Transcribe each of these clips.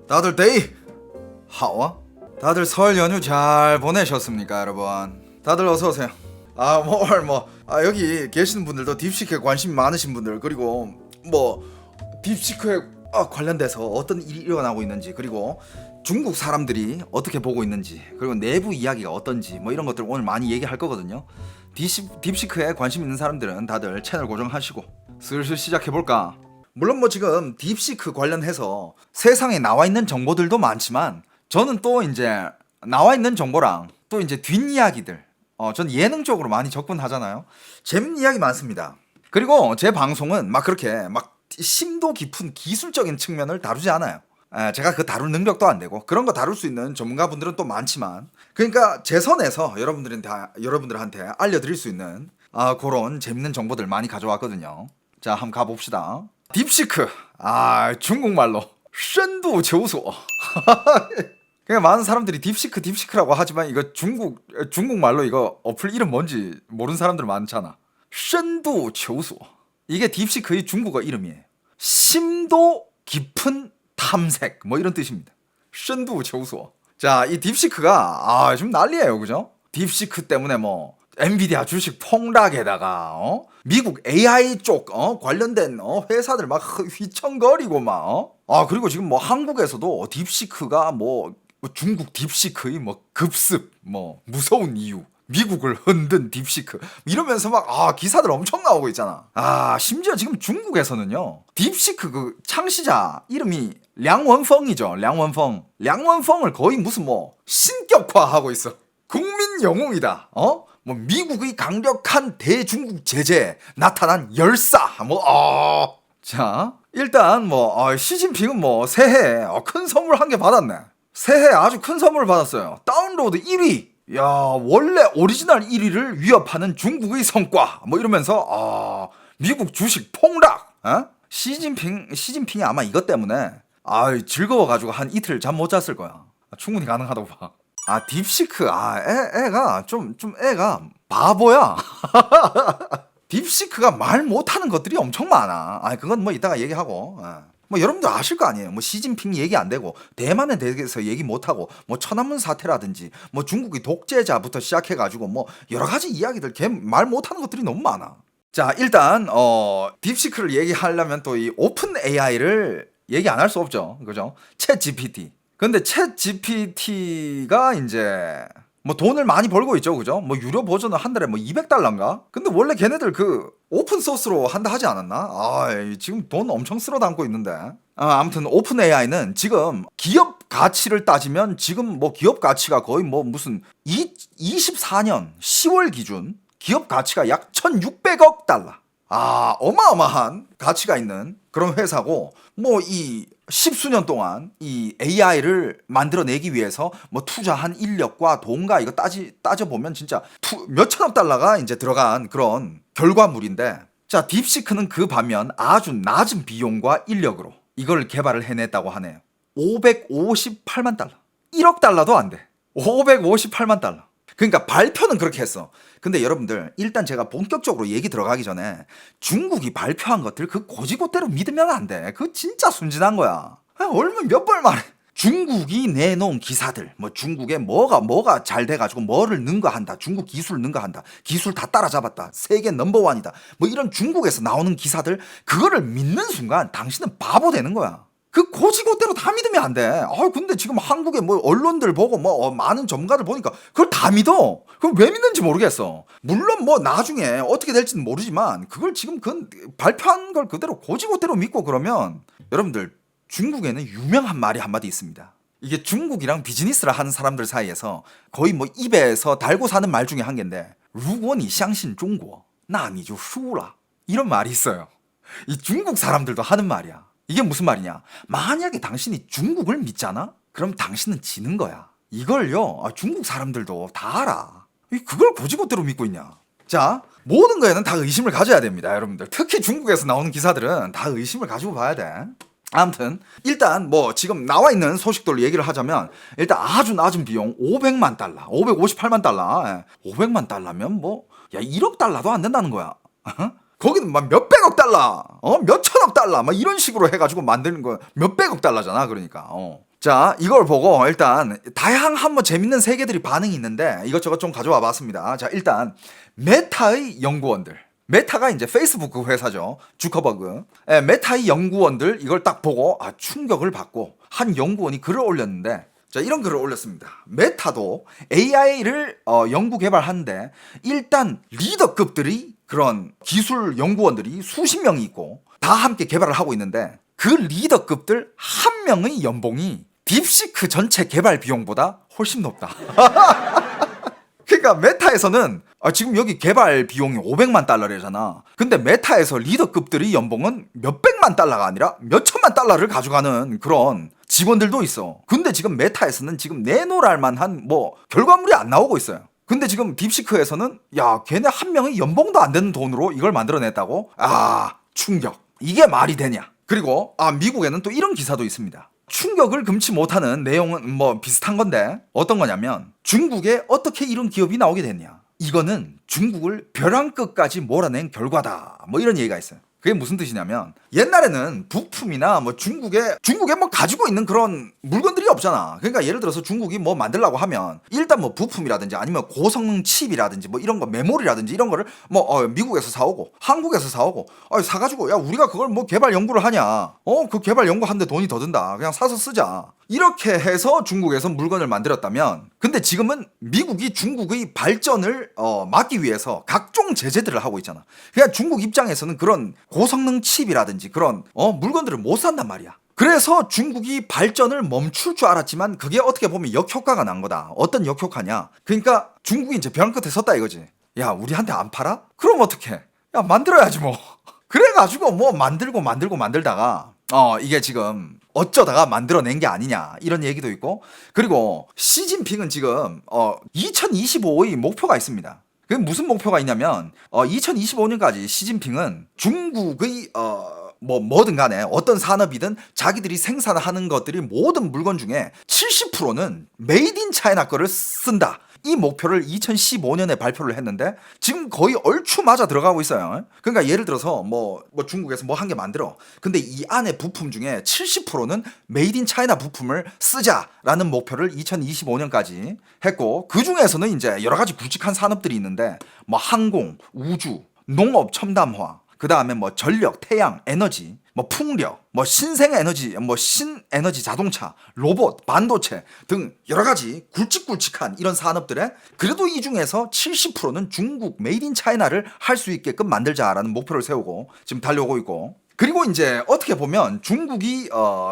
다들 데이 하와? 다들 설 연휴 잘 보내셨습니까, 여러분? 다들 어서 오세요. 여기 계시는 분들도 딥시크에 관심 많으신 분들, 그리고 딥시크에 관련돼서 어떤 일이 일어나고 있는지, 그리고 중국 사람들이 어떻게 보고 있는지, 그리고 내부 이야기가 어떤지 이런 것들 오늘 많이 얘기할 거거든요. 딥시크에 관심 있는 사람들은 다들 채널 고정하시고 슬슬 시작해볼까? 물론 지금 딥시크 관련해서 세상에 나와 있는 정보들도 많지만, 저는 또 이제 나와 있는 정보랑 또 이제 뒷이야기들, 전 예능 쪽으로 많이 접근하잖아요. 재밌는 이야기 많습니다. 그리고 제 방송은 그렇게 심도 깊은 기술적인 측면을 다루지 않아요. 제가 그 다룰 능력도 안 되고, 그런 거 다룰 수 있는 전문가분들은 또 많지만, 그러니까 제 선에서 여러분들한테 알려드릴 수 있는 그런 재밌는 정보들 많이 가져왔거든요. 자, 한번 가봅시다. 딥시크, 중국말로深度求索. 그냥 많은 사람들이 딥시크라고 하지만 이거 중국말로 이거 어플 이름 뭔지 모르는 사람들 많잖아. 深度求索. 이게 딥시크의 중국어 이름이에요. 심도 깊은 탐색 이런 뜻입니다. 深度求索. 자, 이 딥시크가 지금 난리예요, 그죠? 딥시크 때문에 엔비디아 주식 폭락에다가 미국 AI 쪽 관련된 회사들 휘청거리고 그리고 지금 한국에서도 딥시크가 중국 딥시크의 급습 무서운 이유, 미국을 흔든 딥시크 이러면서 기사들 엄청 나오고 있잖아. 심지어 지금 중국에서는요, 딥시크 그 창시자 이름이 량원펑이죠. 량원펑을 거의 무슨 신격화하고 있어. 국민 영웅이다. 미국의 강력한 대중국 제재에 나타난 열사. 자, 일단 시진핑은 새해에 큰 선물 한 개 받았네. 새해 아주 큰 선물을 받았어요. 다운로드 1위. 야, 원래 오리지널 1위를 위협하는 중국의 성과. 이러면서 미국 주식 폭락. 시진핑이 아마 이것 때문에 즐거워가지고 한 이틀 잠 못 잤을 거야. 충분히 가능하다고 봐. 딥시크, 애가 애가 바보야. 딥시크가 말 못하는 것들이 엄청 많아. 그건 이따가 얘기하고. 여러분들 아실 거 아니에요. 시진핑 얘기 안 되고, 대만에 대해서 얘기 못하고, 천안문 사태라든지, 중국의 독재자부터 시작해가지고, 여러 가지 이야기들, 걔 말 못하는 것들이 너무 많아. 자, 일단, 딥시크를 얘기하려면 또 이 오픈 AI를 얘기 안 할 수 없죠. 그죠? 챗 GPT. 근데 챗 GPT가 이제 돈을 많이 벌고 있죠, 그죠? 유료 버전은 한 달에 $200인가? 근데 원래 걔네들 그 오픈 소스로 한다 하지 않았나? 지금 돈 엄청 쓸어 담고 있는데. 아무튼 오픈 AI는 지금 기업 가치를 따지면 지금 기업 가치가 거의 무슨 24년 10월 기준 기업 가치가 약 1,600억 달러. 어마어마한 가치가 있는 그런 회사고, 이 십수년 동안 이 AI를 만들어내기 위해서 투자한 인력과 돈과 이거 따져보면 진짜 몇천억 달러가 이제 들어간 그런 결과물인데, 자, 딥시크는 그 반면 아주 낮은 비용과 인력으로 이걸 개발을 해냈다고 하네요. 558만 달러. 1억 달러도 안 돼. 558만 달러. 그러니까 발표는 그렇게 했어. 근데 여러분들, 일단 제가 본격적으로 얘기 들어가기 전에 중국이 발표한 것들 그 고지고대로 믿으면 안 돼. 그거 진짜 순진한 거야. 얼마 몇 번 말해. 중국이 내놓은 기사들, 중국에 뭐가 잘 돼가지고 뭐를 능가한다, 중국 기술 능가한다, 기술 다 따라잡았다, 세계 넘버원이다, 이런 중국에서 나오는 기사들, 그거를 믿는 순간 당신은 바보 되는 거야. 그 고지고대로 다 믿으면 안 돼. 근데 지금 한국의 언론들 보고 많은 전문가들 보니까 그걸 다 믿어. 그럼 왜 믿는지 모르겠어. 물론 나중에 어떻게 될지는 모르지만, 그걸 지금 발표한 걸 그대로 고지고대로 믿고 그러면, 여러분들, 중국에는 유명한 말이 한마디 있습니다. 이게 중국이랑 비즈니스를 하는 사람들 사이에서 거의 입에서 달고 사는 말 중에 한 개인데, 如果你相信中国那你就输了. 이런 말이 있어요. 이 중국 사람들도 하는 말이야. 이게 무슨 말이냐? 만약에 당신이 중국을 믿잖아? 그럼 당신은 지는 거야. 이걸요, 중국 사람들도 다 알아. 그걸 고지고대로 믿고 있냐? 자, 모든 거에는 다 의심을 가져야 됩니다, 여러분들. 특히 중국에서 나오는 기사들은 다 의심을 가지고 봐야 돼. 아무튼 일단 지금 나와 있는 소식들로 얘기를 하자면, 일단 아주 낮은 비용 500만 달러, 558만 달러. 500만 달러면 1억 달러도 안 된다는 거야. 거기는 몇백억 달러, 몇천억 달러, 이런 식으로 해가지고 만드는 거 몇백억 달러잖아. 그러니까 자, 이걸 보고 일단 다양한 뭐 재밌는 세계들이 반응이 있는데 이것저것 좀 가져와 봤습니다. 자, 일단 메타의 연구원들. 메타가 이제 페이스북 그 회사죠. 주커버그. 예, 메타의 연구원들 이걸 딱 보고 충격을 받고 한 연구원이 글을 올렸는데 자, 이런 글을 올렸습니다. 메타도 AI를 연구 개발하는데 일단 리더급들이 그런 기술 연구원들이 수십 명이 있고 다 함께 개발을 하고 있는데 그 리더급들 한 명의 연봉이 딥시크 전체 개발 비용보다 훨씬 높다. 그러니까 메타에서는 지금 여기 개발 비용이 500만 달러래잖아. 근데 메타에서 리더급들이 연봉은 몇백만 달러가 아니라 몇천만 달러를 가져가는 그런 직원들도 있어. 근데 지금 메타에서는 지금 내놓을 만한 뭐 결과물이 안 나오고 있어요. 근데 지금 딥시크에서는 야, 걔네 한 명의 연봉도 안 되는 돈으로 이걸 만들어냈다고? 충격. 이게 말이 되냐? 그리고 미국에는 또 이런 기사도 있습니다. 충격을 금치 못하는 내용은 뭐 비슷한 건데 어떤 거냐면 중국에 어떻게 이런 기업이 나오게 됐냐. 이거는 중국을 벼랑 끝까지 몰아낸 결과다. 뭐 이런 얘기가 있어요. 그게 무슨 뜻이냐면 옛날에는 부품이나 뭐 중국에 뭐 가지고 있는 그런 물건들이 없잖아. 그러니까 예를 들어서 중국이 뭐 만들려고 하면 일단 뭐 부품이라든지 아니면 고성능 칩이라든지 뭐 이런 거 메모리라든지 이런 거를 뭐 미국에서 사오고 한국에서 사오고 사가지고 야, 우리가 그걸 뭐 개발 연구를 하냐. 그 개발 연구하는데 돈이 더 든다. 그냥 사서 쓰자. 이렇게 해서 중국에서 물건을 만들었다면 근데 지금은 미국이 중국의 발전을 막기 위해서 각종 제재들을 하고 있잖아. 그냥 중국 입장에서는 그런 고성능 칩이라든지 그런 물건들을 못 산단 말이야. 그래서 중국이 발전을 멈출 줄 알았지만 그게 어떻게 보면 역효과가 난 거다. 어떤 역효과냐? 그러니까 중국이 이제 벼랑 끝에 섰다 이거지. 야, 우리한테 안 팔아? 그럼 어떡해? 야, 만들어야지 뭐. 그래가지고 뭐 만들다가 이게 지금 어쩌다가 만들어낸 게 아니냐 이런 얘기도 있고 그리고 시진핑은 지금 2025의 목표가 있습니다. 그게 무슨 목표가 있냐면 2025년까지 시진핑은 중국의 뭐든 간에 어떤 산업이든 자기들이 생산하는 것들이 모든 물건 중에 70%는 메이드 인 차이나 거를 쓴다. 이 목표를 2015년에 발표를 했는데 지금 거의 얼추 맞아 들어가고 있어요. 그러니까 예를 들어서 뭐 중국에서 뭐 한 개 만들어. 근데 이 안에 부품 중에 70%는 메이드 인 차이나 부품을 쓰자라는 목표를 2025년까지 했고 그 중에서는 이제 여러 가지 굵직한 산업들이 있는데 뭐 항공, 우주, 농업 첨단화 그 다음에 뭐 전력, 태양, 에너지, 뭐 풍력, 뭐 신생에너지, 뭐 신에너지 자동차, 로봇, 반도체 등 여러 가지 굵직굵직한 이런 산업들에 그래도 이 중에서 70%는 중국 메이드 인 차이나를 할 수 있게끔 만들자라는 목표를 세우고 지금 달려오고 있고 그리고 이제 어떻게 보면 중국이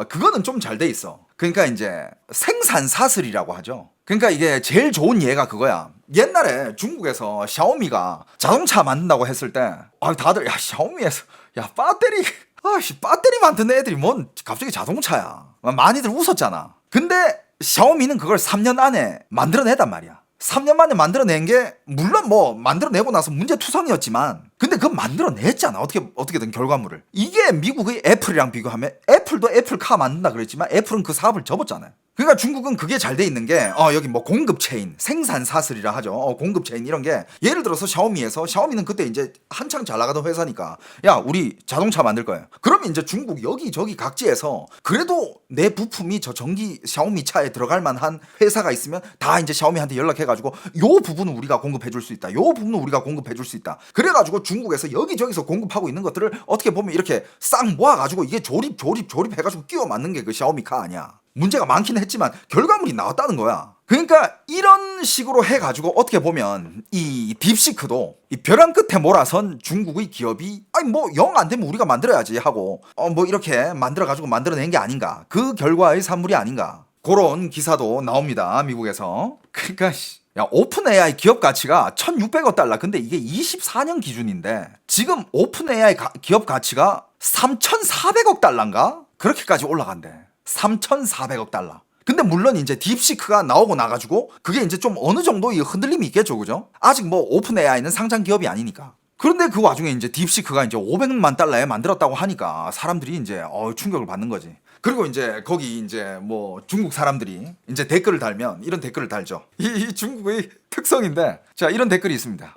그거는 좀 잘 돼 있어. 그러니까 이제 생산 사슬이라고 하죠. 그러니까 이게 제일 좋은 예가 그거야. 옛날에 중국에서 샤오미가 자동차 만든다고 했을 때 다들 야, 샤오미에서 야, 배터리 만드는 애들이 뭔 갑자기 자동차야. 많이들 웃었잖아. 근데 샤오미는 그걸 3년 안에 만들어내단 말이야. 3년 만에 만들어낸 게 물론 뭐 만들어내고 나서 문제투성이었지만 근데 그건 만들어냈잖아. 어떻게든 결과물을. 이게 미국의 애플이랑 비교하면 애플도 애플카 만든다 그랬지만 애플은 그 사업을 접었잖아요. 그러니까 중국은 그게 잘 돼 있는 게 여기 뭐 공급 체인, 생산 사슬이라 하죠. 공급 체인 이런 게 예를 들어서 샤오미는 그때 이제 한창 잘 나가던 회사니까 야, 우리 자동차 만들 거예요. 그러면 이제 중국 여기저기 각지에서 그래도 내 부품이 저 전기 샤오미 차에 들어갈 만한 회사가 있으면 다 이제 샤오미한테 연락해가지고 요 부분은 우리가 공급해 줄 수 있다. 요 부분은 우리가 공급해 줄 수 있다. 그래가지고 중국에서 여기저기서 공급하고 있는 것들을 어떻게 보면 이렇게 싹 모아가지고 이게 조립해가지고 끼워 맞는 게 그 샤오미 카 아니야. 문제가 많긴 했지만 결과물이 나왔다는 거야. 그러니까 이런 식으로 해가지고 어떻게 보면 이 딥시크도 이 벼랑 끝에 몰아선 중국의 기업이 뭐 영 안 되면 우리가 만들어야지 하고 뭐 이렇게 만들어가지고 만들어낸 게 아닌가. 그 결과의 산물이 아닌가. 그런 기사도 나옵니다. 미국에서. 그러니까 야, 오픈 AI 기업 가치가 1,600억 달러. 근데 이게 24년 기준인데 지금 오픈 AI 기업 가치가 3,400억 달러인가? 그렇게까지 올라간대. 3,400억 달러. 근데 물론 이제 딥시크가 나오고 나가지고 그게 이제 좀 어느 정도 흔들림이 있겠죠, 그죠? 아직 뭐 오픈 AI는 상장 기업이 아니니까. 그런데 그 와중에 이제 딥시크가 이제 500만 달러에 만들었다고 하니까 사람들이 이제 충격을 받는 거지. 그리고 이제 거기 이제 뭐 중국 사람들이 이제 댓글을 달면 이런 댓글을 달죠. 이 중국의 특성인데 자, 이런 댓글이 있습니다.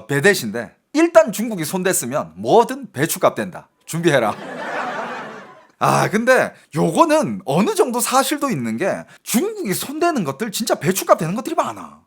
배대신데 일단 중국이 손댔으면 뭐든 배추값 된다. 준비해라. 근데 요거는 어느 정도 사실도 있는 게 중국이 손대는 것들 진짜 배춧값 되는 것들이 많아.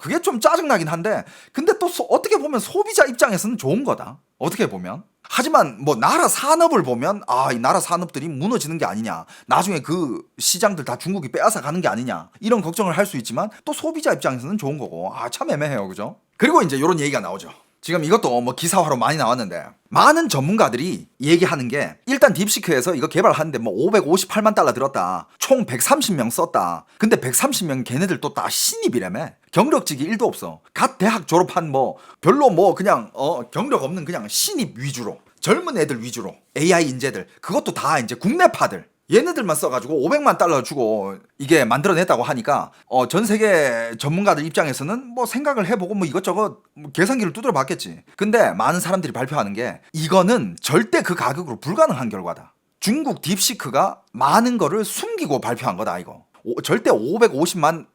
그게 좀 짜증나긴 한데 근데 또 어떻게 보면 소비자 입장에서는 좋은 거다. 어떻게 보면. 하지만 뭐 나라 산업을 보면 이 나라 산업들이 무너지는 게 아니냐. 나중에 그 시장들 다 중국이 빼앗아 가는 게 아니냐. 이런 걱정을 할 수 있지만 또 소비자 입장에서는 좋은 거고. 참 애매해요. 그죠? 그리고 이제 이런 얘기가 나오죠. 지금 이것도 뭐 기사화로 많이 나왔는데 많은 전문가들이 얘기하는 게 일단 딥시크에서 이거 개발하는데 뭐 558만 달러 들었다. 총 130명 썼다. 근데 130명 걔네들 또 다 신입이라며. 경력직이 1도 없어. 갓 대학 졸업한 뭐 별로 뭐 그냥 경력 없는 그냥 신입 위주로 젊은 애들 위주로 AI 인재들 그것도 다 이제 국내파들 얘네들만 써가지고 500만 달러 주고 이게 만들어냈다고 하니까 전 세계 전문가들 입장에서는 뭐 생각을 해보고 뭐 이것저것 뭐 계산기를 두드려 봤겠지. 근데 많은 사람들이 발표하는 게 이거는 절대 그 가격으로 불가능한 결과다. 중국 딥시크가 많은 거를 숨기고 발표한 거다 이거. 절대 558만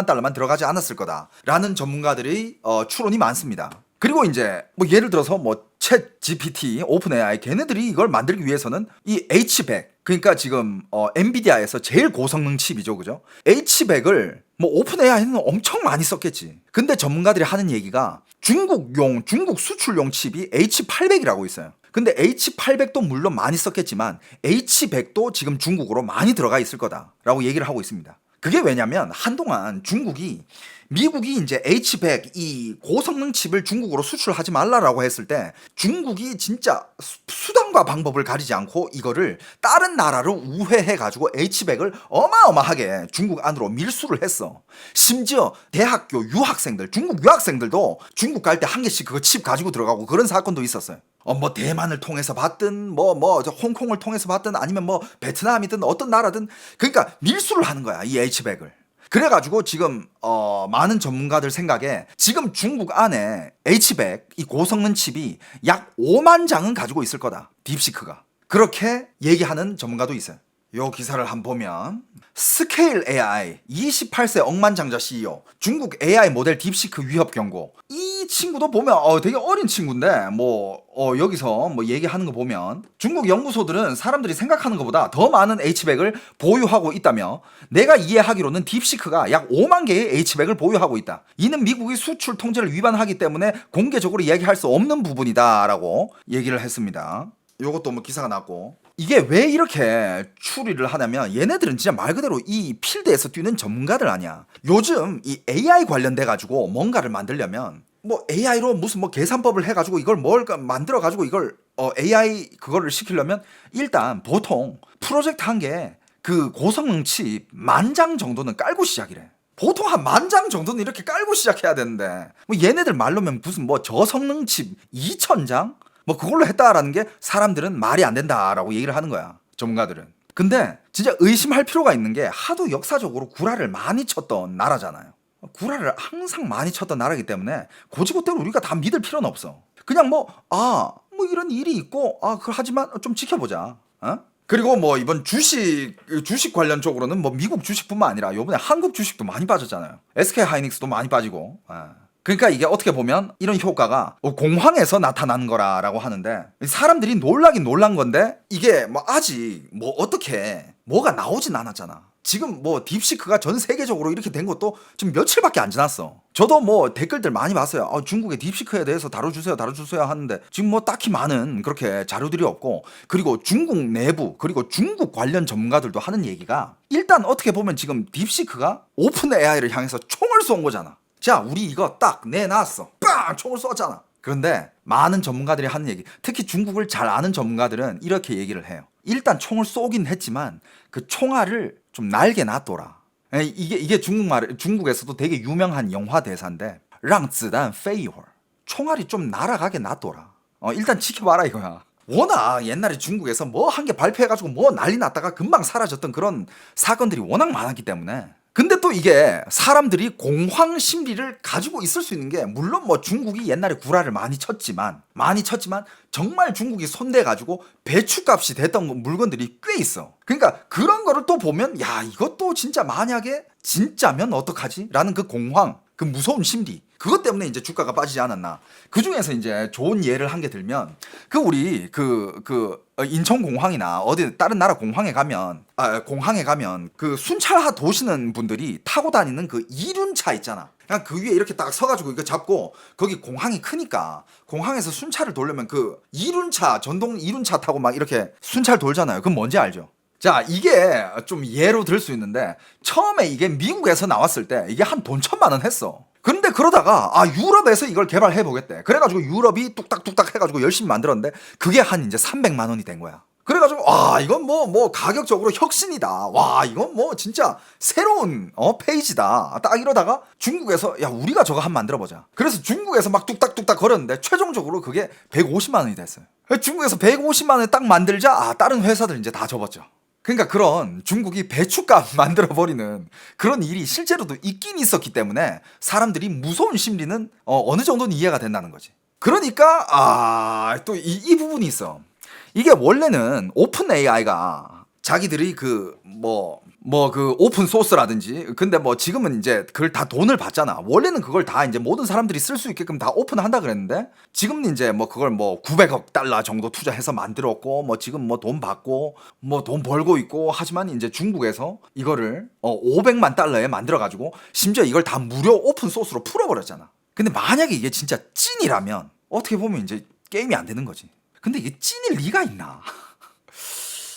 달러만 들어가지 않았을 거다라는 전문가들의 추론이 많습니다. 그리고 이제 뭐 예를 들어서 뭐 챗 GPT, 오픈 AI 걔네들이 이걸 만들기 위해서는 이 H100 그러니까 지금 엔비디아에서 제일 고성능 칩이죠, 그죠? H100을 뭐 오픈 AI는 엄청 많이 썼겠지. 근데 전문가들이 하는 얘기가 중국 수출용 칩이 H800이라고 있어요. 근데 H800도 물론 많이 썼겠지만 H100도 지금 중국으로 많이 들어가 있을 거다라고 얘기를 하고 있습니다. 그게 왜냐면 한동안 미국이 이제 H100 이 고성능 칩을 중국으로 수출하지 말라라고 했을 때 중국이 진짜 수단과 방법을 가리지 않고 이거를 다른 나라로 우회해 가지고 H100을 어마어마하게 중국 안으로 밀수를 했어. 심지어 대학교 유학생들, 중국 유학생들도 중국 갈 때 한 개씩 그거 칩 가지고 들어가고 그런 사건도 있었어요. 뭐 대만을 통해서 받든 홍콩을 통해서 받든 아니면 뭐 베트남이든 어떤 나라든 그러니까 밀수를 하는 거야 이 H100을. 그래가지고 지금 많은 전문가들 생각에 지금 중국 안에 H100 이 고성능 칩이 약 5만 장은 가지고 있을 거다 딥시크가. 그렇게 얘기하는 전문가도 있어요. 요 기사를 한번 보면 스케일 AI 28세 억만장자 CEO 중국 AI 모델 딥시크 위협 경고. 이 친구도 보면 되게 어린 친구인데 여기서 뭐 얘기하는 거 보면 중국 연구소들은 사람들이 생각하는 것보다 더 많은 H100을 보유하고 있다며 내가 이해하기로는 딥시크가 약 5만 개의 H100을 보유하고 있다. 이는 미국이 수출 통제를 위반하기 때문에 공개적으로 이야기할 수 없는 부분이다라고 얘기를 했습니다. 요것도 뭐 기사가 났고 이게 왜 이렇게 추리를 하냐면 얘네들은 진짜 말 그대로 이 필드에서 뛰는 전문가들 아니야. 요즘 이 AI 관련돼 가지고 뭔가를 만들려면 뭐 AI로 무슨 뭐 계산법을 해가지고 이걸 만들어 가지고 이걸 AI 그거를 시키려면 일단 보통 프로젝트 한 개 그 고성능 칩 10,000장 정도는 깔고 시작이래. 보통 한 10,000장 정도는 이렇게 깔고 시작해야 되는데 뭐 얘네들 말로면 무슨 뭐 저성능 칩 2,000장? 뭐 그걸로 했다라는 게 사람들은 말이 안 된다라고 얘기를 하는 거야. 전문가들은. 근데 진짜 의심할 필요가 있는 게 하도 역사적으로 구라를 많이 쳤던 나라잖아요. 구라를 항상 많이 쳤던 나라이기 때문에 고지고대로 우리가 다 믿을 필요는 없어. 그냥 뭐 이런 일이 있고 하지만 좀 지켜보자. 그리고 뭐 이번 주식 관련 쪽으로는 뭐 미국 주식뿐만 아니라 요번에 한국 주식도 많이 빠졌잖아요. SK 하이닉스도 많이 빠지고. 그러니까 이게 어떻게 보면 이런 효과가 공황에서 나타나는 거라고 하는데 사람들이 놀라긴 놀란 건데 이게 뭐 아직 뭐 어떻게 뭐가 나오진 않았잖아. 지금 뭐 딥시크가 전 세계적으로 이렇게 된 것도 지금 며칠밖에 안 지났어. 저도 뭐 댓글들 많이 봤어요. 중국의 딥시크에 대해서 다뤄주세요 하는데 지금 뭐 딱히 많은 그렇게 자료들이 없고 그리고 중국 내부 그리고 중국 관련 전문가들도 하는 얘기가 일단 어떻게 보면 지금 딥시크가 오픈 AI를 향해서 총을 쏜 거잖아. 자, 우리 이거 딱 내놨어. 빵! 총을 쐈잖아. 그런데 많은 전문가들이 하는 얘기, 특히 중국을 잘 아는 전문가들은 이렇게 얘기를 해요. 일단 총을 쏘긴 했지만 그 총알을 좀 날개 놔둬라. 이게 중국에서도 되게 유명한 영화 대사인데 让子弹飞一会儿 총알이 좀 날아가게 놔둬라. 일단 지켜봐라 이거야. 워낙 옛날에 중국에서 뭐 한 개 발표해가지고 뭐 난리 났다가 금방 사라졌던 그런 사건들이 워낙 많았기 때문에. 근데 또 이게 사람들이 공황 심리를 가지고 있을 수 있는 게 물론 뭐 중국이 옛날에 구라를 많이 쳤지만 정말 중국이 손대가지고 배추값이 됐던 물건들이 꽤 있어. 그러니까 그런 거를 또 보면 야 이것도 진짜 만약에 진짜면 어떡하지? 라는 그 공황, 그 무서운 심리 그것 때문에 이제 주가가 빠지지 않았나. 그 중에서 이제 좋은 예를 한 개 들면 그 우리 인천 공항이나 어디 다른 나라 공항에 가면 그 순찰하 도시는 분들이 타고 다니는 그 이륜차 있잖아. 그냥 그 위에 이렇게 딱 서가지고 이거 잡고 거기 공항이 크니까 공항에서 순찰을 돌려면 그 이륜차 전동 이륜차 타고 막 이렇게 순찰 돌잖아요. 그건 뭔지 알죠? 자, 이게 좀 예로 들 수 있는데 처음에 이게 미국에서 나왔을 때 이게 한 돈 1,000만 원 했어. 그런데 그러다가 유럽에서 이걸 개발해 보겠대. 그래가지고 유럽이 뚝딱뚝딱 해가지고 열심히 만들었는데 그게 한 이제 300만 원이 된 거야. 그래가지고 이건 뭐 가격적으로 혁신이다. 와, 이건 뭐 진짜 새로운 페이지다. 딱 이러다가 중국에서 야, 우리가 저거 한번 만들어 보자. 그래서 중국에서 막 뚝딱뚝딱 거렸는데 최종적으로 그게 150만 원이 됐어요. 중국에서 150만 원에 딱 만들자 다른 회사들 이제 다 접었죠. 그러니까 그런 중국이 배추값 만들어버리는 그런 일이 실제로도 있긴 있었기 때문에 사람들이 무서운 심리는 어느 정도는 이해가 된다는 거지. 그러니까 또 이 부분이 있어. 이게 원래는 오픈 AI가 자기들이 그 오픈 소스라든지 근데 뭐 지금은 이제 그걸 다 돈을 받잖아. 원래는 그걸 다 이제 모든 사람들이 쓸 수 있게끔 다 오픈한다 그랬는데 지금은 이제 뭐 그걸 뭐 900억 달러 정도 투자해서 만들었고 뭐 지금 뭐 돈 받고 뭐 돈 벌고 있고 하지만 이제 중국에서 이거를 500만 달러에 만들어 가지고 심지어 이걸 다 무료 오픈 소스로 풀어버렸잖아. 근데 만약에 이게 진짜 찐이라면 어떻게 보면 이제 게임이 안 되는 거지. 근데 이게 찐일 리가 있나?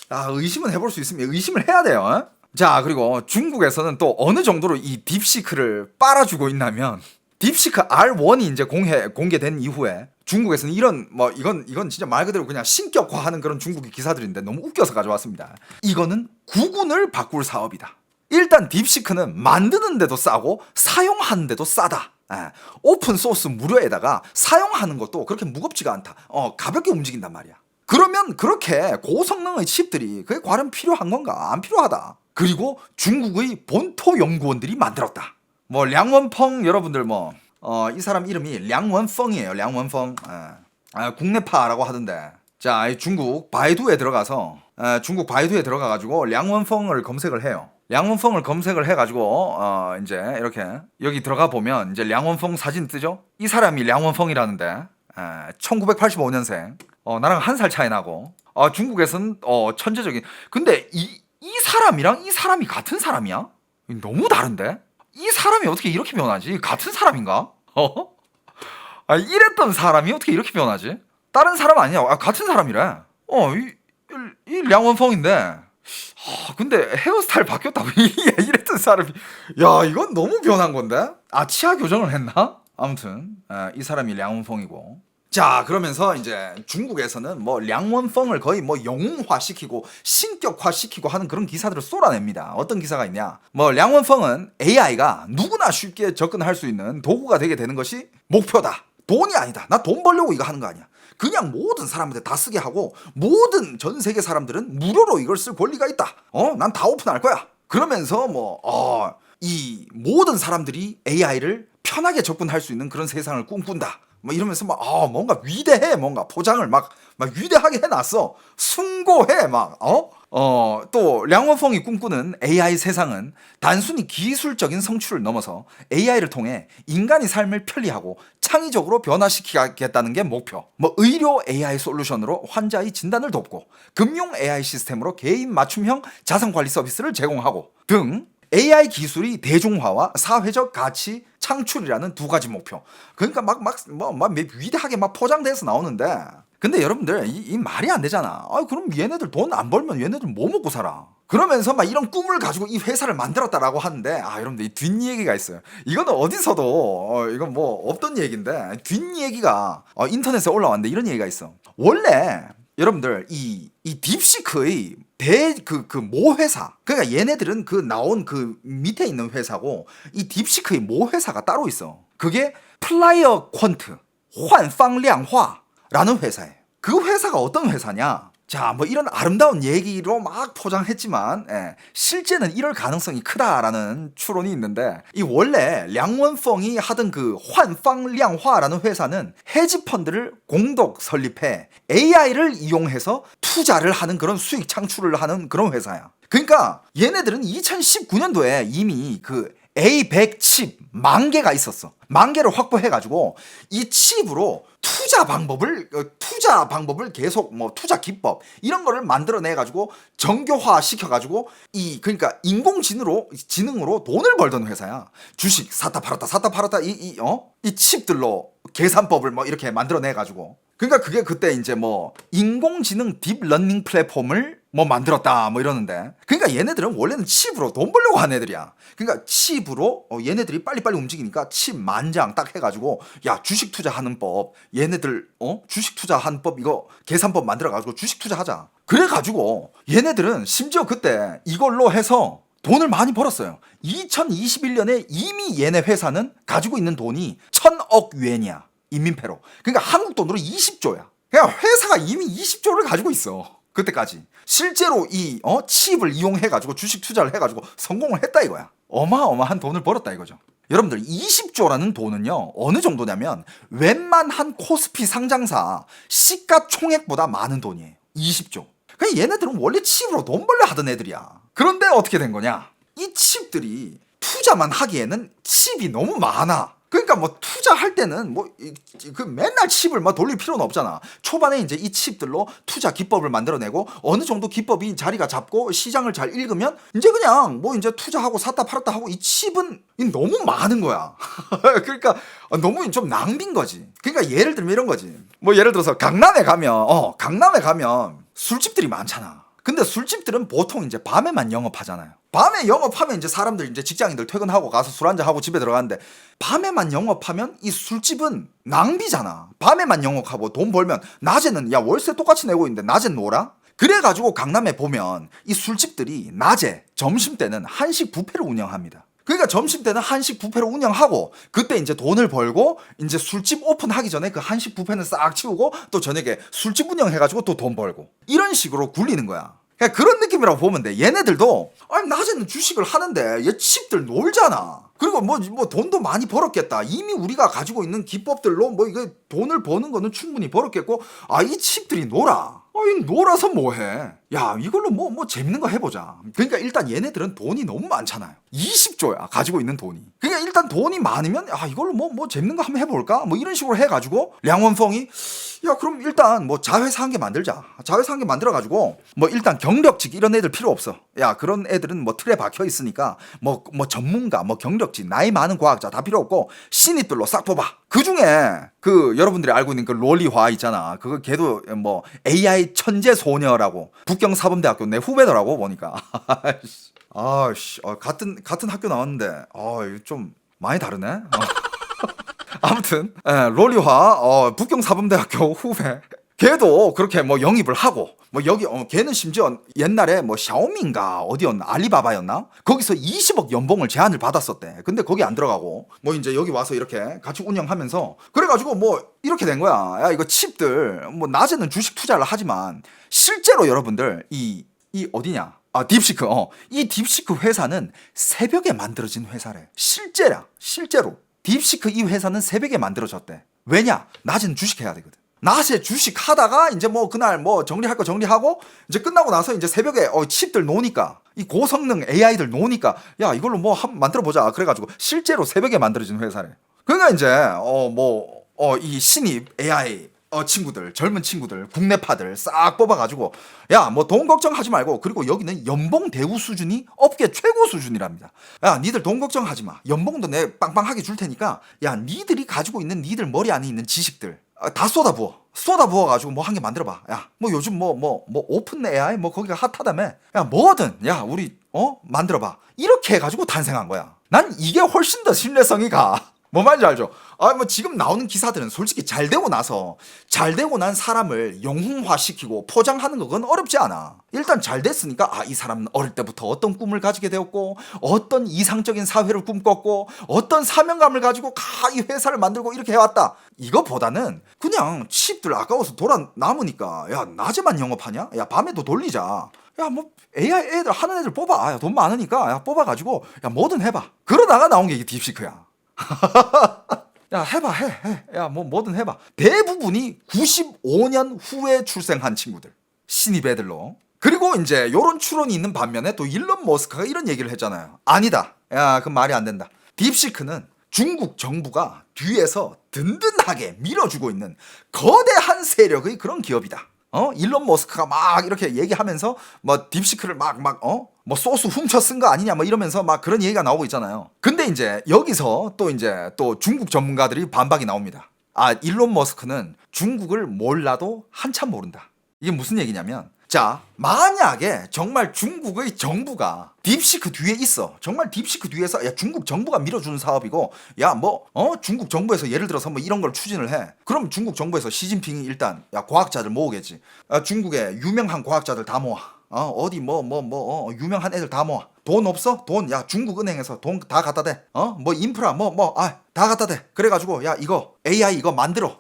의심은 해볼 수 있으면 의심을 해야 돼요. 자, 그리고 중국에서는 또 어느 정도로 이 딥시크를 빨아주고 있냐면 딥시크 R1이 이제 공개된 이후에 중국에서는 이건 진짜 말 그대로 그냥 신격화하는 그런 중국의 기사들인데 너무 웃겨서 가져왔습니다. 이거는 구군을 바꿀 사업이다. 일단 딥시크는 만드는데도 싸고 사용하는데도 싸다. 오픈 소스 무료에다가 사용하는 것도 그렇게 무겁지가 않다. 가볍게 움직인단 말이야. 그러면 그렇게 고성능의 칩들이 그게 과연 필요한 건가? 안 필요하다. 그리고 중국의 본토 연구원들이 만들었다. 뭐 량원펑 여러분들 이 사람 이름이 량원펑이에요. 량원펑. 국내파라고 하던데. 자, 중국 바이두에 들어가가지고 량원펑을 검색을 해요. 량원펑을 검색을 해가지고 이제 이렇게 여기 들어가 보면 이제 량원펑 사진 뜨죠. 이 사람이 량원펑이라는데 1985년생. 나랑 한 살 차이 나고. 중국에서는 천재적인. 근데 이 사람이랑 이 사람이 같은 사람이야? 너무 다른데? 이 사람이 어떻게 이렇게 변하지? 같은 사람인가? 이랬던 사람이 어떻게 이렇게 변하지? 다른 사람 아니야? 같은 사람이래. 이 량원펑인데. 근데 헤어스타일 바뀌었다고 이랬던 사람이. 야, 이건 너무 변한 건데? 치아 교정을 했나? 아무튼 이 사람이 량원펑이고. 자, 그러면서 이제 중국에서는 뭐 량원펑을 거의 뭐 영웅화시키고 신격화시키고 하는 그런 기사들을 쏟아냅니다. 어떤 기사가 있냐? 뭐 량원펑은 AI가 누구나 쉽게 접근할 수 있는 도구가 되게 되는 것이 목표다. 돈이 아니다. 나 돈 벌려고 이거 하는 거 아니야. 그냥 모든 사람한테 다 쓰게 하고 모든 전 세계 사람들은 무료로 이걸 쓸 권리가 있다. 난 다 오픈할 거야. 그러면서 이 모든 사람들이 AI를 편하게 접근할 수 있는 그런 세상을 꿈꾼다. 이러면서 뭔가 위대해. 뭔가 포장을 막 위대하게 해놨어. 숭고해. 또 량원펑이 꿈꾸는 AI 세상은 단순히 기술적인 성취를 넘어서 AI를 통해 인간의 삶을 편리하고 창의적으로 변화시키겠다는 게 목표. 의료 AI 솔루션으로 환자의 진단을 돕고 금융 AI 시스템으로 개인 맞춤형 자산관리 서비스를 제공하고 등 AI 기술이 대중화와 사회적 가치 창출이라는 두 가지 목표. 그러니까 위대하게 포장돼서 나오는데, 근데 여러분들 이 말이 안 되잖아. 그럼 얘네들 돈 안 벌면 얘네들 뭐 먹고 살아? 그러면서 이런 꿈을 가지고 이 회사를 만들었다라고 하는데, 여러분들 이 뒷얘기가 있어요. 이거는 어디서도 이건 없던 얘기인데 뒷얘기가 인터넷에 올라왔는데 이런 얘기가 있어. 원래 여러분들 이 딥시크의 모 회사, 그러니까 얘네들은 나온 밑에 있는 회사고 이 딥시크의 모 회사가 따로 있어. 그게 플라이어 퀀트 환방량화라는 회사예요. 그 회사가 어떤 회사냐? 자, 이런 아름다운 얘기로 막 포장했지만 실제는 이럴 가능성이 크다라는 추론이 있는데, 이 원래 량원펑이 하던 환방량화라는 회사는 헤지펀드를 공동 설립해 AI를 이용해서 투자를 하는 그런 수익 창출을 하는 그런 회사야. 그러니까 얘네들은 2019년도에 이미 A100 칩 10,000개가 있었어. 10,000개를 확보해가지고 이 칩으로 투자 방법을 계속 뭐 투자 기법 이런 거를 만들어내가지고 정교화 시켜가지고 그러니까 인공지능으로 돈을 벌던 회사야. 주식 샀다 팔았다 이 칩들로 계산법을 뭐 이렇게 만들어내가지고. 그러니까 그게 그때 이제 뭐 인공지능 딥러닝 플랫폼을 뭐 만들었다 뭐 이러는데, 그러니까 얘네들은 원래는 칩으로 돈 벌려고 한 애들이야. 그러니까 칩으로 얘네들이 빨리빨리 움직이니까 칩 10,000장 딱 해가지고 야 주식 투자하는 법, 얘네들 주식 투자하는 법 이거 계산법 만들어가지고 주식 투자하자. 그래가지고 얘네들은 심지어 그때 이걸로 해서 돈을 많이 벌었어요. 2021년에 이미 얘네 회사는 가지고 있는 돈이 1,000억 위엔이야. 인민폐로. 그러니까 한국 돈으로 20조야. 그냥 회사가 이미 20조를 가지고 있어. 그때까지. 실제로 이 칩을 이용해가지고 주식 투자를 해가지고 성공을 했다 이거야. 어마어마한 돈을 벌었다 이거죠. 여러분들 20조라는 돈은요 어느 정도냐면 웬만한 코스피 상장사 시가총액보다 많은 돈이에요. 20조. 그냥 얘네들은 원래 칩으로 돈 벌려 하던 애들이야. 그런데 어떻게 된 거냐? 이 칩들이 투자만 하기에는 칩이 너무 많아. 그러니까 뭐 투자할 때는 뭐 그 맨날 칩을 막 돌릴 필요는 없잖아. 초반에 이제 이 칩들로 투자 기법을 만들어내고 어느 정도 기법이 자리가 잡고 시장을 잘 읽으면 이제 그냥 뭐 이제 투자하고 샀다 팔았다 하고 이 칩은 너무 많은 거야. 그러니까 너무 좀 낭비인 거지. 그러니까 예를 들면 이런 거지. 뭐 예를 들어서 강남에 가면 술집들이 많잖아. 근데 술집들은 보통 이제 밤에만 영업하잖아요. 밤에 영업하면 이제 사람들 이제 직장인들 퇴근하고 가서 술 한잔 하고 집에 들어가는데 밤에만 영업하면 이 술집은 낭비잖아. 밤에만 영업하고 돈 벌면 낮에는 야 월세 똑같이 내고 있는데 낮엔 놀아? 그래가지고 강남에 보면 이 술집들이 낮에 점심때는 한식 뷔페를 운영합니다. 그러니까 점심 때는 한식 뷔페를 운영하고 그때 이제 돈을 벌고 이제 술집 오픈하기 전에 그 한식 뷔페는 싹 치우고 또 저녁에 술집 운영해가지고 또 돈 벌고 이런 식으로 굴리는 거야. 그냥 그런 느낌이라고 보면 돼. 얘네들도 아니 낮에는 주식을 하는데 얘 칩들 놀잖아. 그리고 뭐 돈도 많이 벌었겠다. 이미 우리가 가지고 있는 기법들로 뭐 이거 돈을 버는 거는 충분히 벌었겠고 이 칩들이 놀아. 이 놀아서 뭐해? 야 이걸로 뭐 재밌는 거 해보자. 그러니까 일단 얘네들은 돈이 너무 많잖아요. 20조야 가지고 있는 돈이. 그러니까 일단 돈이 많으면 이걸로 뭐 재밌는 거 한번 해볼까? 뭐 이런 식으로 해가지고 량원펑이 야 그럼 일단 뭐 자회사 한 개 만들자. 자회사 한 개 만들어가지고 뭐 일단 경력직 이런 애들 필요 없어. 야 그런 애들은 뭐 틀에 박혀 있으니까 뭐 전문가 뭐 경력직 나이 많은 과학자 다 필요 없고 신입들로 싹 뽑아. 그 중에 그 여러분들이 알고 있는 그 롤리화 있잖아. 그거 걔도 뭐 AI 천재 소녀라고 북경사범대학교 내 후배더라고 보니까. 같은 학교 나왔는데 이거 좀 많이 다르네. 아무튼 롤리화 북경사범대학교 후배. 걔도 그렇게 뭐 영입을 하고 뭐 여기 걔는 심지어 옛날에 뭐 샤오미인가 어디였나 알리바바였나 거기서 20억 연봉을 제안을 받았었대. 근데 거기 안 들어가고 뭐 이제 여기 와서 이렇게 같이 운영하면서 그래가지고 뭐 이렇게 된 거야. 야 이거 칩들 뭐 낮에는 주식 투자를 하지만 실제로 여러분들 이 어디냐 딥시크 이 딥시크 회사는 새벽에 만들어진 회사래. 실제로 딥시크 이 회사는 새벽에 만들어졌대. 왜냐 낮에는 주식해야 되거든. 낮에 주식 하다가 이제 뭐 그날 뭐 정리할 거 정리하고 이제 끝나고 나서 이제 새벽에 칩들 노니까 이 고성능 AI들 노니까 야 이걸로 뭐 한번 만들어 보자. 그래가지고 실제로 새벽에 만들어진 회사래. 그러니까 이제 이 신입 AI 친구들 젊은 친구들 국내파들 싹 뽑아가지고 야 뭐 돈 걱정하지 말고 그리고 여기는 연봉 대우 수준이 업계 최고 수준이랍니다. 야 니들 돈 걱정하지 마. 연봉도 내 빵빵하게 줄 테니까 야 니들이 가지고 있는 니들 머리 안에 있는 지식들 다 쏟아부어가지고 뭐 한 개 만들어봐. 야, 뭐 요즘 뭐 오픈 AI 뭐 거기가 핫하다며. 야, 뭐든 야 우리 만들어봐. 이렇게 해가지고 탄생한 거야. 난 이게 훨씬 더 신뢰성이 가. 뭐 말인지 알죠? 뭐 지금 나오는 기사들은 솔직히 잘 되고 난 사람을 영웅화시키고 포장하는 건 어렵지 않아. 일단 잘 됐으니까 이 사람은 어릴 때부터 어떤 꿈을 가지게 되었고 어떤 이상적인 사회를 꿈꿨고 어떤 사명감을 가지고 이 회사를 만들고 이렇게 해왔다. 이거보다는 그냥 칩들 아까워서 돌아 남으니까 야 낮에만 영업하냐? 야 밤에도 돌리자. 야 뭐 AI 애들 하는 애들 뽑아. 야, 돈 많으니까 야 뽑아가지고 야 뭐든 해봐. 그러다가 나온 게 이게 딥시크야. 야 해봐 해. 야 뭐든 해봐. 대부분이 95년 후에 출생한 친구들 신입 애들로. 그리고 이제 요런 추론이 있는 반면에 또 일론 머스크가 이런 얘기를 했잖아요. 아니다 야, 그 말이 안 된다. 딥시크는 중국 정부가 뒤에서 든든하게 밀어주고 있는 거대한 세력의 그런 기업이다. 일론 머스크가 막 이렇게 얘기하면서 뭐 딥시크를 뭐 소스 훔쳐 쓴 거 아니냐 뭐 이러면서 막 그런 얘기가 나오고 있잖아요. 근데 이제 여기서 또 중국 전문가들이 반박이 나옵니다. 아, 일론 머스크는 중국을 몰라도 한참 모른다. 이게 무슨 얘기냐면, 자, 만약에 정말 중국의 정부가 딥시크 뒤에 있어. 정말 딥시크 뒤에서 야, 중국 정부가 밀어주는 사업이고, 야, 중국 정부에서 예를 들어서 뭐 이런 걸 추진을 해. 그럼 중국 정부에서 시진핑이 일단 야, 과학자들 모으겠지. 중국의 유명한 과학자들 다 모아. 유명한 애들 다 모아. 돈 없어? 돈, 야, 중국은행에서 돈 다 갖다 대. 인프라, 다 갖다 대. 그래가지고, 야, 이거, AI 이거 만들어.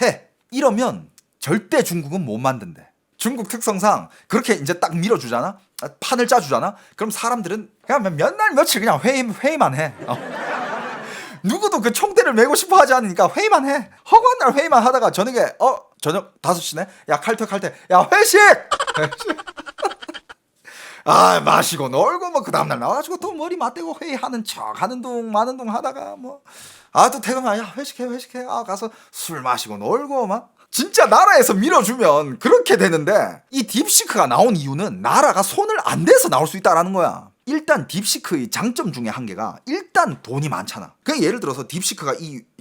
해. 이러면 절대 중국은 못 만든대. 중국 특성상 그렇게 이제 딱 밀어주잖아. 판을 짜주잖아. 그럼 사람들은 그냥 몇 날 며칠 그냥 회의만 해. 누구도 그 총대를 메고 싶어 하지 않으니까 회의만 해. 허구한 날 회의만 하다가 저녁에 저녁 5시네. 야, 칼퇴. 야, 회식. 아, 마시고 놀고 뭐 그 다음날 나와가지고 또 머리 맞대고 회의하는 척 하는 둥 마는 둥 하다가 또 퇴근하. 야, 회식해. 가서 술 마시고 놀고 막. 진짜 나라에서 밀어주면 그렇게 되는데, 이 딥시크가 나온 이유는 나라가 손을 안 대서 나올 수 있다라는 거야. 일단 딥시크의 장점 중에 한 개가 일단 돈이 많잖아. 그냥 예를 들어서 딥시크가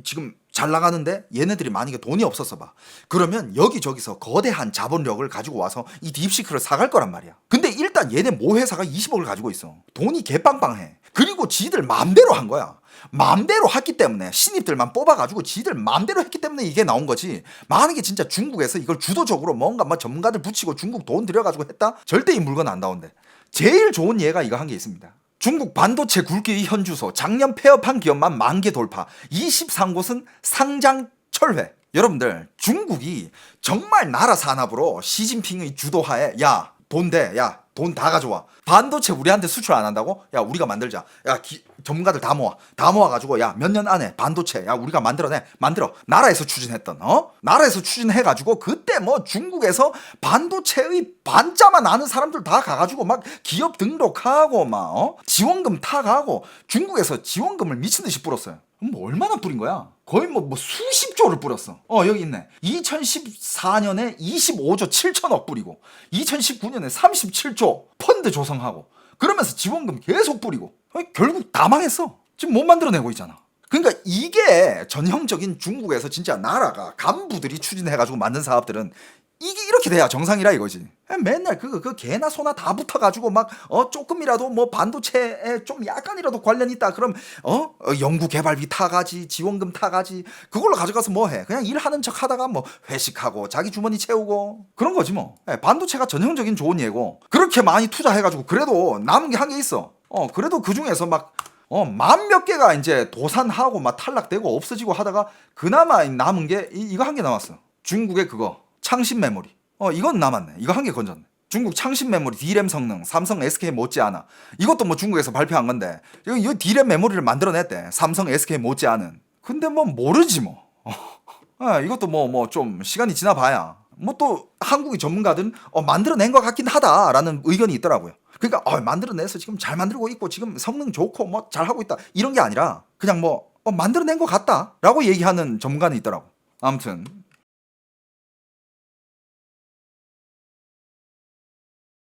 지금 잘 나가는데 얘네들이 만약에 돈이 없었어 봐. 그러면 여기저기서 거대한 자본력을 가지고 와서 이 딥시크를 사갈 거란 말이야. 근데 일단 얘네 모 회사가 20억을 가지고 있어. 돈이 개빵빵해. 그리고 지들 마음대로 한 거야. 마음대로 했기 때문에, 신입들만 뽑아가지고 지들 마음대로 했기 때문에 이게 나온 거지. 만약에 진짜 중국에서 이걸 주도적으로 뭔가 전문가들 붙이고 중국 돈 들여가지고 했다? 절대 이 물건 안 나온대. 제일 좋은 예가 이거 한 게 있습니다. 중국 반도체 굵기의 현주소, 작년 폐업한 기업만 10,000개 돌파, 23곳은 상장 철회. 여러분들, 중국이 정말 나라 산업으로 시진핑의 주도하에 야, 돈 대, 야, 돈 다 가져와. 반도체 우리한테 수출 안 한다고? 야, 우리가 만들자. 야, 전문가들 다 모아가지고, 야, 몇 년 안에 반도체, 야, 우리가 만들어. 나라에서 추진했던, 나라에서 추진해가지고, 그때 중국에서 반도체의 반자만 아는 사람들 다 가가지고, 막 기업 등록하고, 지원금 타가고, 중국에서 지원금을 미친듯이 뿌렸어요. 얼마나 뿌린 거야? 거의 수십조를 뿌렸어. 여기 있네. 2014년에 25조 7천억 뿌리고, 2019년에 37조 펀드 조성하고, 그러면서 지원금 계속 뿌리고, 결국 다 망했어. 지금 못 만들어내고 있잖아. 그러니까 이게 전형적인 중국에서 진짜 나라가 간부들이 추진해가지고 만든 사업들은 이게 이렇게 돼야 정상이라 이거지. 맨날 그 개나 소나 다 붙어가지고 조금이라도 반도체에 좀 약간이라도 관련 있다 그럼 연구 개발비 타가지, 지원금 타가지, 그걸로 가져가서 해. 그냥 일하는 척 하다가 회식하고 자기 주머니 채우고 그런 거지 뭐. 반도체가 전형적인 좋은 예고, 그렇게 많이 투자해가지고 그래도 남은 게 한 게 있어. 그래도 그 중에서 만 몇 개가 이제 도산하고 탈락되고 없어지고 하다가 그나마 남은 게 이거 한 개 남았어. 중국의 그거 창신 메모리. 이건 남았네. 이거 한 개 건졌네. 중국 창신 메모리 D램 성능 삼성 SK 못지않아. 이것도 중국에서 발표한 건데 이거 D램 메모리를 만들어냈대. 삼성 SK 못지않은. 근데 모르지 뭐. 이것도 좀 시간이 지나봐야 또 한국의 전문가들은 만들어낸 것 같긴 하다라는 의견이 있더라고요. 그러니까 만들어내서 지금 잘 만들고 있고 지금 성능 좋고 잘하고 있다 이런 게 아니라 그냥 만들어낸 것 같다라고 얘기하는 전문가는 있더라고. 아무튼